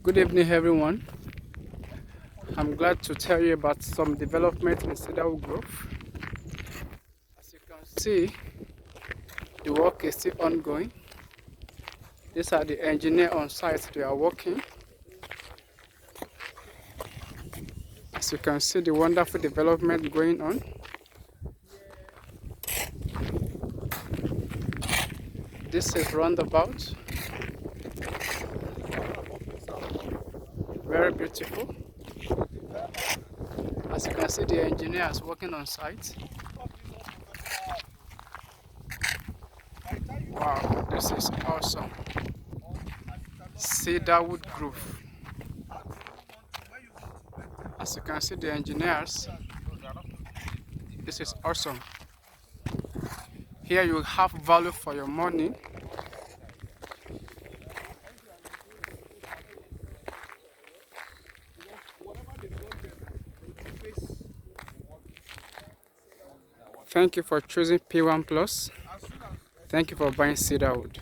Good evening, everyone. I'm glad to tell you about some development in Cedarwood Grove. As you can see, the work is still ongoing. These are the engineers on site. They are working. As you can see, the wonderful development going on. This is roundabout. Very beautiful. As you can see, the engineers working on site. Wow, this is awesome. Cedarwood Grove. As you can see, the engineers. This is awesome. Here you have value for your money. Thank you for choosing P1 Plus. Thank you for buying Cedarwood.